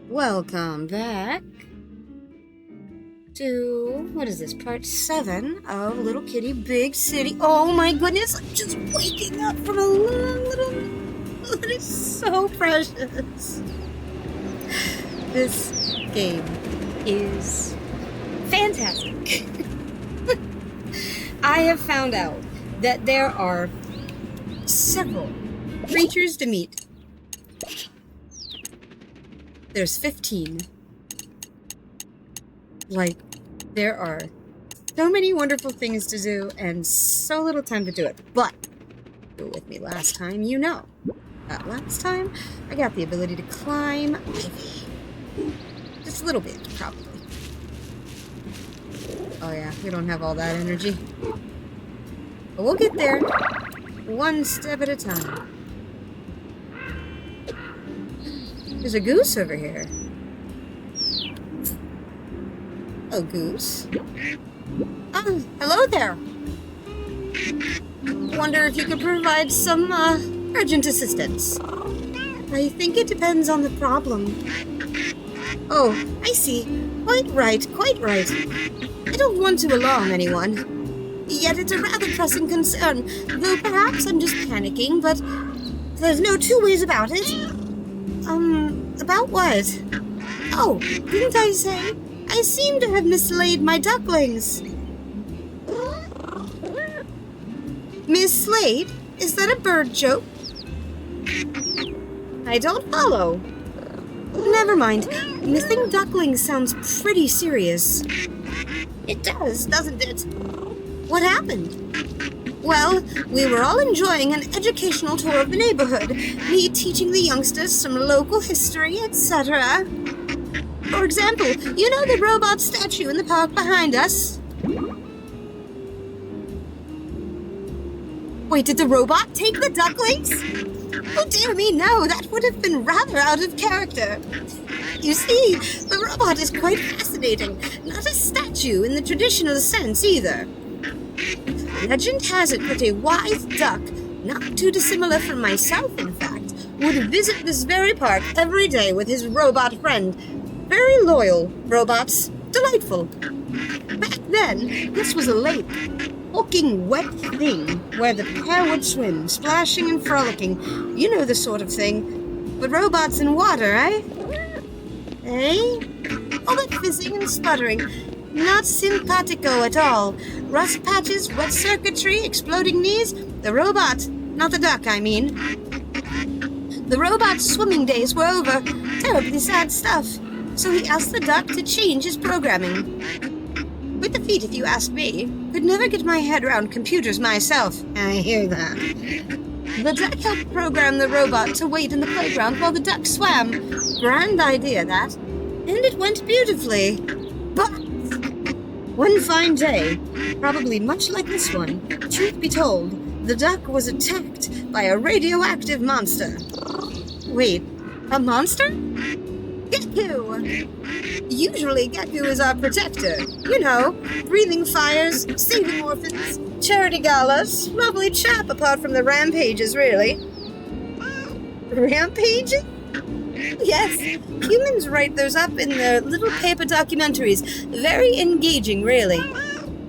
Welcome back to, what is this, part 7 of Little Kitty Big City. Oh my goodness, I'm just waking up from a long little nap. That is so precious. This game is fantastic. I have found out that there are several creatures to meet. There's 15. Like, there are so many wonderful things to do and so little time to do it. But, you were with me last time, you know. Last time, I got the ability to climb ivy. Just a little bit, probably. Oh yeah, we don't have all that energy. But we'll get there, one step at a time. There's a goose over here. Oh, goose. Oh, hello there. Wonder if you could provide some, urgent assistance. I think it depends on the problem. Oh, I see. Quite right, quite right. I don't want to alarm anyone. Yet it's a rather pressing concern, though perhaps I'm just panicking, but there's no two ways about it. About what? Oh, didn't I say? I seem to have mislaid my ducklings. Mislaid? Is that a bird joke? I don't follow. Never mind. Missing ducklings sounds pretty serious. It does, doesn't it? What happened? Well, we were all enjoying an educational tour of the neighborhood, me teaching the youngsters some local history, etc. For example, you know the robot statue in the park behind us? Wait, did the robot take the ducklings? Oh dear me, no, that would have been rather out of character. You see, the robot is quite fascinating, not a statue in the traditional sense either. Legend has it that a wise duck, not too dissimilar from myself in fact, would visit this very park every day with his robot friend. Very loyal robots. Delightful. Back then, this was a lake. Hulking wet thing where the pair would swim, splashing and frolicking. You know the sort of thing. But robots in water, eh? Eh? All that fizzing and sputtering. Not simpatico at all. Rust patches, wet circuitry, exploding knees. The robot, not the duck, I mean. The robot's swimming days were over. Terribly sad stuff. So he asked the duck to change his programming. With the feet, if you ask me. Could never get my head around computers myself. I hear that. The duck helped program the robot to wait in the playground while the duck swam. Grand idea, that. And it went beautifully. But one fine day, probably much like this one, truth be told, the duck was attacked by a radioactive monster. Wait, a monster? Gekko! Usually Gekko is our protector. You know, breathing fires, saving orphans, charity galas. Lovely chap apart from the rampages, really. Rampages? Yes, humans write those up in their little paper documentaries. Very engaging, really.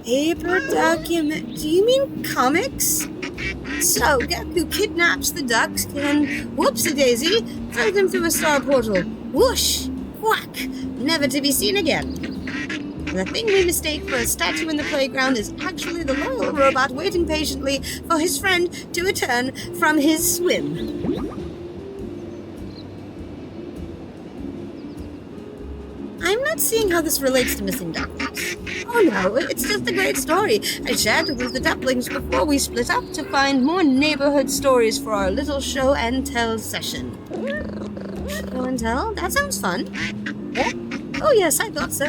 Paper document... Do you mean comics? So, Gekko kidnaps the ducks and, whoopsie-daisy, throws them through a star portal. Whoosh! Whack! Never to be seen again. The thing we mistake for a statue in the playground is actually the loyal robot waiting patiently for his friend to return from his swim. I'm not seeing how this relates to missing ducklings. Oh no, it's just a great story. I shared it with the ducklings before we split up to find more neighborhood stories for our little show and tell session. Show and tell? That sounds fun. Yeah? Oh yes, I thought so.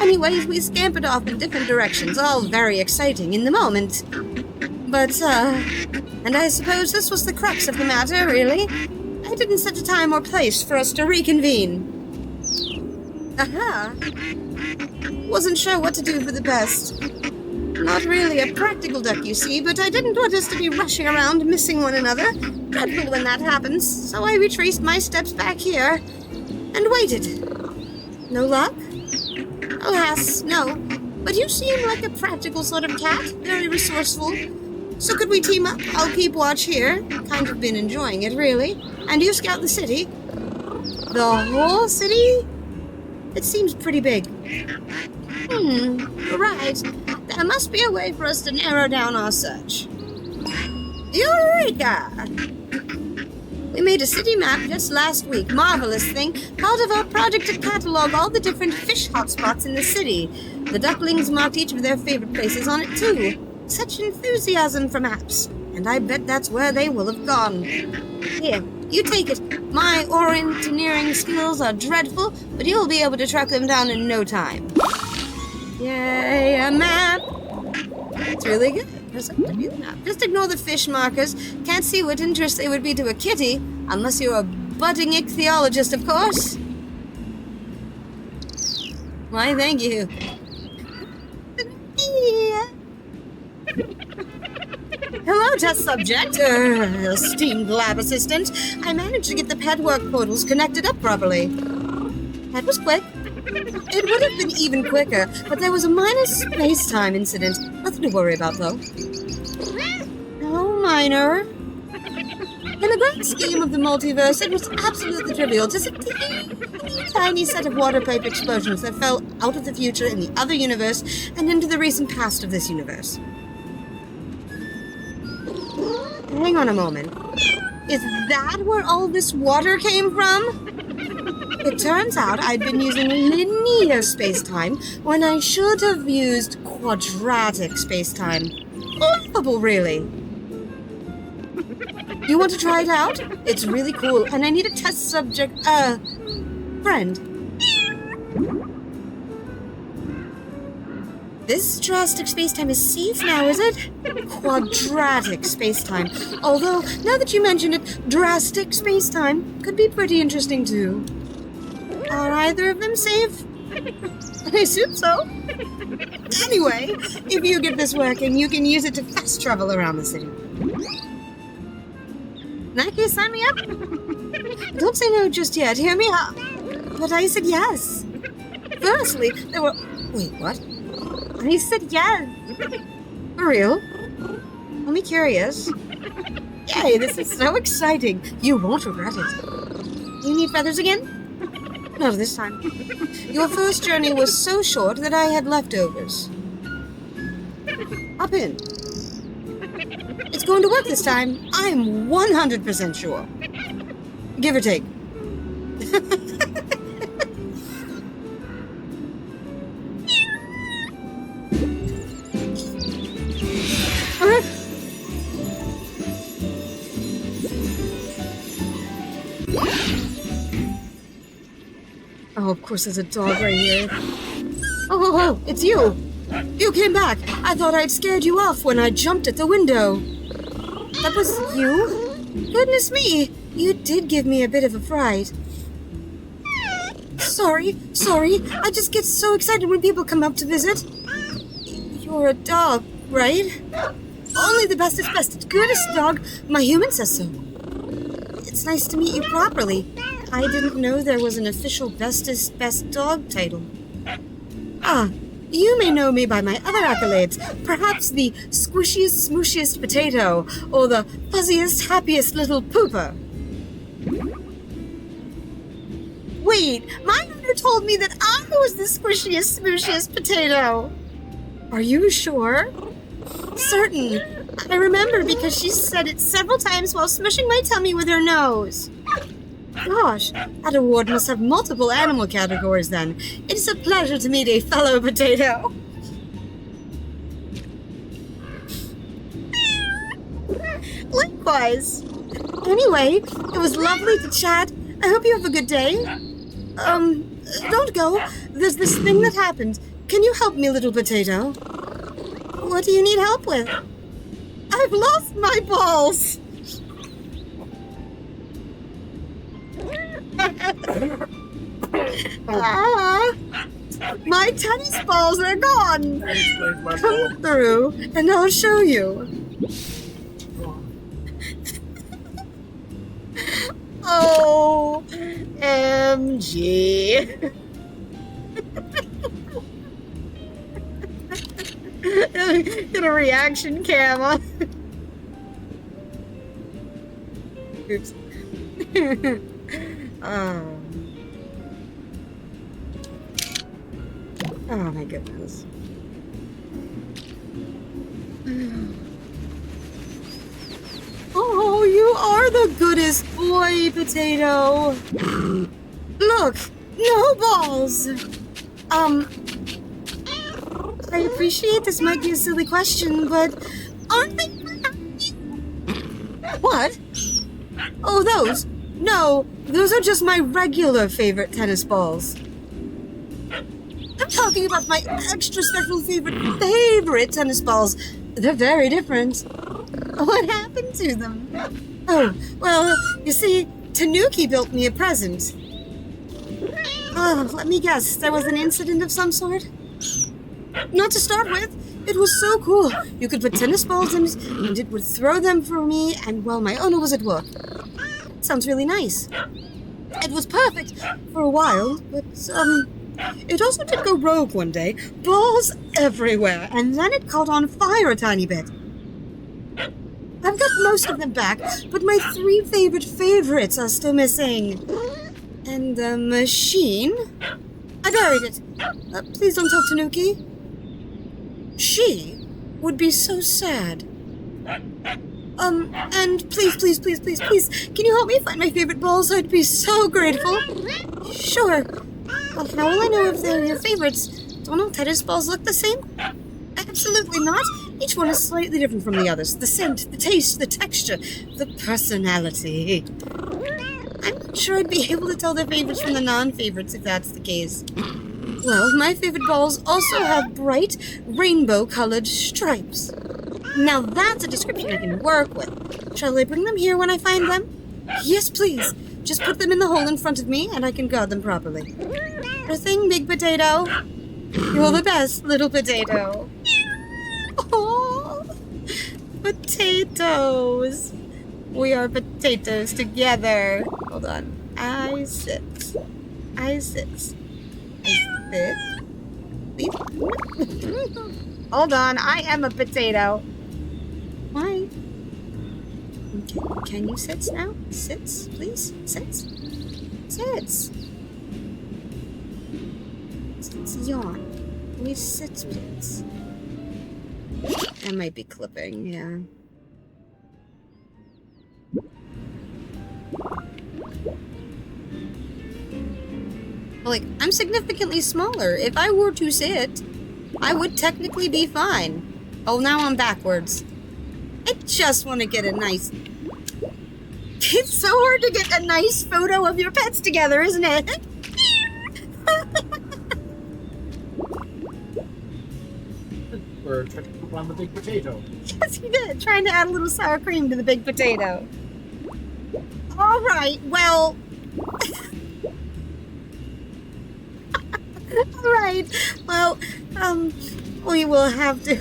Anyways, we scampered off in different directions, all very exciting in the moment. But, and I suppose this was the crux of the matter, really. I didn't set a time or place for us to reconvene. Aha! Wasn't sure what to do for the best. Not really a practical duck, you see, but I didn't want us to be rushing around missing one another. Dreadful when that happens, so I retraced my steps back here. and waited. No luck? Alas, no. But you seem like a practical sort of cat, very resourceful. So could we team up? I'll keep watch here. Kind of been enjoying it, really. And you scout the city. The whole city? It seems pretty big. Right. There must be a way for us to narrow down our search. Eureka! We made a city map just last week. Marvelous thing. Part of our project to catalog all the different fish hotspots in the city. The ducklings marked each of their favorite places on it, too. Such enthusiasm for maps. And I bet that's where they will have gone. Here, you take it. My orienteering skills are dreadful, but you'll be able to track them down in no time. Yay, a map! It's really good. Just ignore the fish markers. Can't see what interest they would be to a kitty, unless you're a budding ichthyologist, of course. Why, thank you. Hello, test subject. Esteemed lab assistant. I managed to get the pet work portals connected up properly. That was quick. It would have been even quicker, but there was a minor space-time incident. Nothing to worry about, though. No minor. In the grand scheme of the multiverse, it was absolutely trivial. Just a teeny tiny set of water pipe explosions that fell out of the future in the other universe and into the recent past of this universe. Hang on a moment. Is that where all this water came from? It turns out I'd been using linear space-time when I should have used quadratic space-time. Laughable, really. You want to try it out? It's really cool, and I need a test subject, friend. This drastic space-time is safe now, is it? Quadratic space-time. Although, now that you mention it, drastic space-time could be pretty interesting, too. Are either of them safe? I assume so. Anyway, if you get this working, you can use it to fast travel around the city. In that case, sign me up. Don't say no just yet. Hear me out. But I said yes. Firstly, there were... Wait, what? I said yes. For real? I'm curious. Yay, this is so exciting. You won't regret it. You need feathers again? Not this time. Your first journey was so short that I had leftovers. Hop in. It's going to work this time. I'm 100% sure. Give or take. Oh, of course there's a dog right here. Oh, it's you. You came back. I thought I'd scared you off when I jumped at the window. That was you? Goodness me. You did give me a bit of a fright. Sorry. I just get so excited when people come up to visit. You're a dog, right? Only the bestest, goodest dog. My human says so. It's nice to meet you properly. I didn't know there was an official bestest best dog title. Ah, you may know me by my other accolades. Perhaps the squishiest, smooshiest potato, or the fuzziest, happiest little pooper. Wait, my owner told me that I was the squishiest, smooshiest potato. Are you sure? Certain. I remember because she said it several times while smushing my tummy with her nose. Gosh, that award must have multiple animal categories then. It's a pleasure to meet a fellow potato. Likewise. Anyway, it was lovely to chat. I hope you have a good day. Don't go. There's this thing that happened. Can you help me, little potato? What do you need help with? I've lost my balls. My tennis balls are gone. Come through and I'll show you. Oh, OMG. Get a reaction cam on. Oops. Oh. Oh my goodness. Oh, you are the goodest boy, Potato. Look, no balls. I appreciate this might be a silly question, but aren't they? What? Oh, those? No, those are just my regular favorite tennis balls. I'm talking about my extra special favorite tennis balls. They're very different. What happened to them? Oh, well, you see, Tanuki built me a present. Oh, let me guess, there was an incident of some sort? Not to start with, it was so cool. You could put tennis balls in it, and it would throw them for me, and while my owner was at work. Sounds really nice. It was perfect for a while, but, it also did go rogue one day. Balls everywhere, and then it caught on fire a tiny bit. I've got most of them back, but my 3 favorites are still missing. And the machine? I buried it. Please don't tell Tanuki. She would be so sad. And please, can you help me find my favorite balls? I'd be so grateful. Sure. Well, how will I know if they're your favorites? Don't all tennis balls look the same? Absolutely not. Each one is slightly different from the others. The scent, the taste, the texture, the personality. I'm not sure I'd be able to tell the favorites from the non-favorites if that's the case. Well, my favorite balls also have bright, rainbow-colored stripes. Now that's a description I can work with. Shall I bring them here when I find them? Yes, please. Just put them in the hole in front of me, and I can guard them properly. Sure thing, Big Potato. You're the best, little potato. Oh, potatoes. We are potatoes together. Hold on. I sit. Hold on, I am a potato. Why? Okay. Can you sit now? Sits, please? Sits. Yawn. Can you sit, please? I might be clipping, yeah. Like, I'm significantly smaller. If I were to sit, I would technically be fine. Oh, now I'm backwards. I just want to get a nice... It's so hard to get a nice photo of your pets together, isn't it? We're trying to cook on the big potato. Yes, he did. Trying to add a little sour cream to the big potato. All right, well... Alright, well, we will have to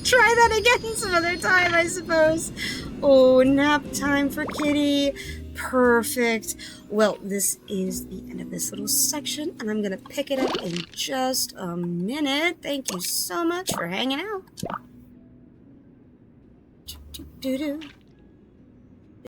try that again some other time, I suppose. Oh, nap time for Kitty. Perfect. Well, this is the end of this little section, and I'm going to pick it up in just a minute. Thank you so much for hanging out. Do-do-do-do.